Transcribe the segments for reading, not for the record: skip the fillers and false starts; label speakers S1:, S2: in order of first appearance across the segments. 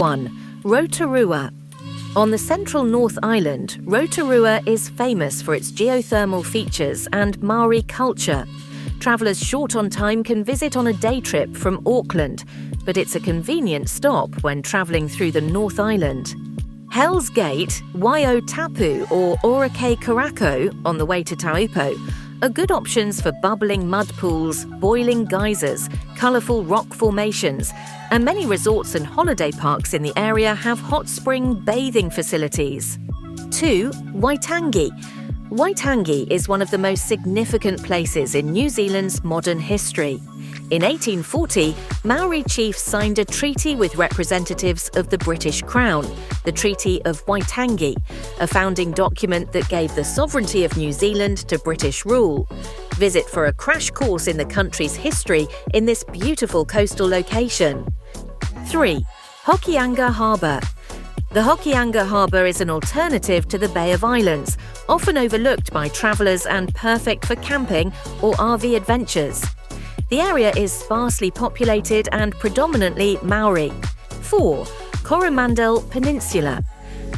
S1: 1. Rotorua. On the central North Island, Rotorua is famous for its geothermal features and Maori culture. Travellers short on time can visit on a day trip from Auckland, but it's a convenient stop when travelling through the North Island. Hell's Gate, Waio Tapu or Orake Karako on the way to Taupo are good options for bubbling mud pools, boiling geysers, colourful rock formations, and many resorts and holiday parks in the area have hot spring bathing facilities. 2. Waitangi. Waitangi is one of the most significant places in New Zealand's modern history. In 1840, Maori chiefs signed a treaty with representatives of the British Crown, the Treaty of Waitangi, a founding document that gave the sovereignty of New Zealand to British rule. Visit for a crash course in the country's history in this beautiful coastal location. 3. Hokianga Harbor. The Hokianga Harbor is an alternative to the Bay of Islands, often overlooked by travellers and perfect for camping or RV adventures. The area is sparsely populated and predominantly Maori. 4. Coromandel Peninsula.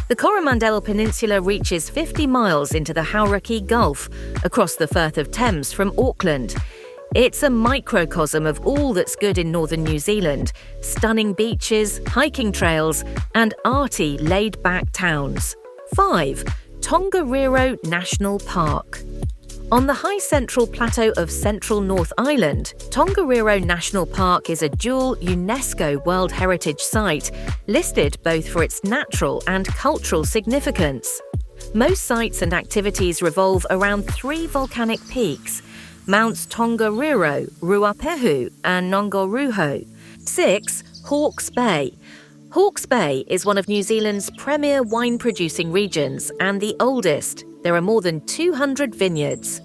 S1: The Coromandel Peninsula reaches 50 miles into the Hauraki Gulf, across the Firth of Thames from Auckland. It's a microcosm of all that's good in northern New Zealand: stunning beaches, hiking trails, and arty, laid-back towns. 5. Tongariro National Park. On the high central plateau of central North Island, Tongariro National Park is a dual UNESCO World Heritage Site, listed both for its natural and cultural significance. Most sites and activities revolve around 3 volcanic peaks: Mounts Tongariro, Ruapehu, and Ngongoruho. 6. Hawke's Bay. Hawke's Bay is one of New Zealand's premier wine-producing regions and the oldest. There are more than 200 vineyards.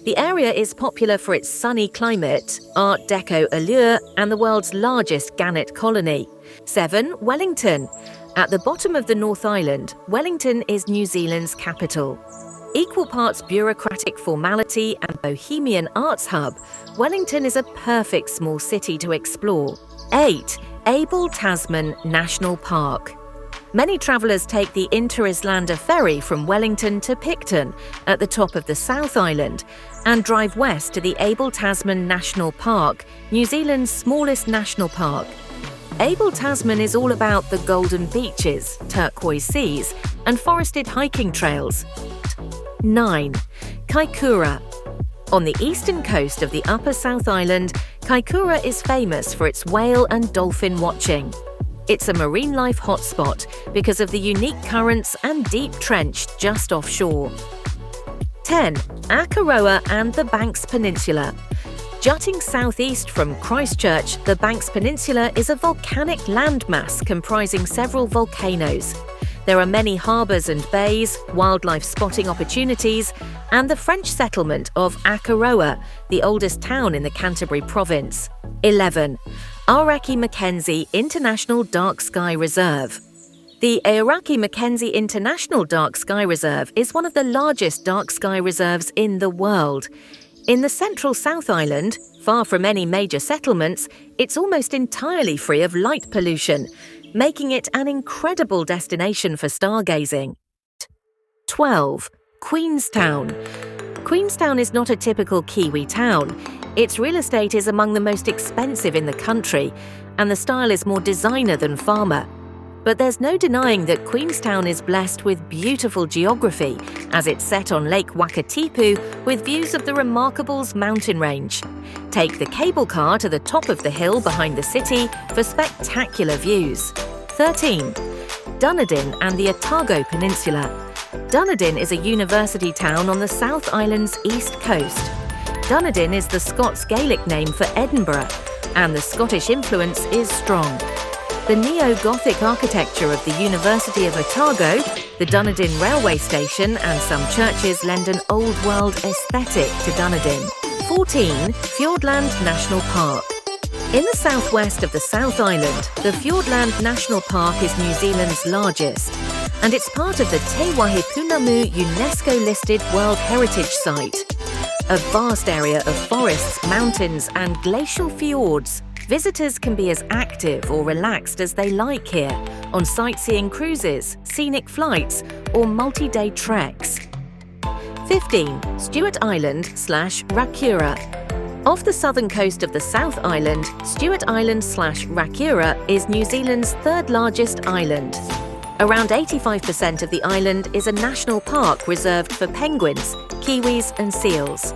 S1: The area is popular for its sunny climate, Art Deco allure, and the world's largest gannet colony. 7. Wellington. At the bottom of the North Island, Wellington is New Zealand's capital. Equal parts bureaucratic formality and bohemian arts hub, Wellington is a perfect small city to explore. 8. Abel Tasman National Park. Many travellers take the Inter-Islander ferry from Wellington to Picton at the top of the South Island and drive west to the Abel Tasman National Park, New Zealand's smallest national park. Abel Tasman is all about the golden beaches, turquoise seas, and forested hiking trails. 9. Kikura. On the eastern coast of the Upper South Island, Kikura is famous for its whale and dolphin watching. It's a marine life hotspot because of the unique currents and deep trench just offshore. 10. Akaroa and the Banks Peninsula. Jutting southeast from Christchurch, the Banks Peninsula is a volcanic landmass comprising several volcanoes. There are many harbours and bays, wildlife spotting opportunities, and the French settlement of Akaroa, the oldest town in the Canterbury province. 11. Aoraki McKenzie International Dark Sky Reserve. The Aoraki McKenzie International Dark Sky Reserve is one of the largest dark sky reserves in the world. In the central South Island, far from any major settlements, it's almost entirely free of light pollution, making it an incredible destination for stargazing. 12. Queenstown. Queenstown is not a typical Kiwi town. Its real estate is among the most expensive in the country, and the style is more designer than farmer. But there's no denying that Queenstown is blessed with beautiful geography, as it's set on Lake Wakatipu with views of the Remarkables mountain range. Take the cable car to the top of the hill behind the city for spectacular views. 13. Dunadan and the Otago Peninsula. Dunadan is a university town on the South Island's east coast. Dunadan is the Scots Gaelic name for Edinburgh, and the Scottish influence is strong. The neo-Gothic architecture of the University of Otago, the Dunadan railway station, and some churches lend an old-world aesthetic to Dunadan. 14. Fiordland National Park. In the southwest of the South Island, the Fiordland National Park is New Zealand's largest, and it's part of the Te Pounamu UNESCO-listed World Heritage Site. A vast area of forests, mountains, and glacial fjords. Visitors can be as active or relaxed as they like here, on sightseeing cruises, scenic flights, or multi-day treks. 15. Stewart Island/Rakura. Off the southern coast of the South Island, Stewart Island/Rakura is New Zealand's third largest island. Around 85% of the island is a national park reserved for penguins, kiwis and seals.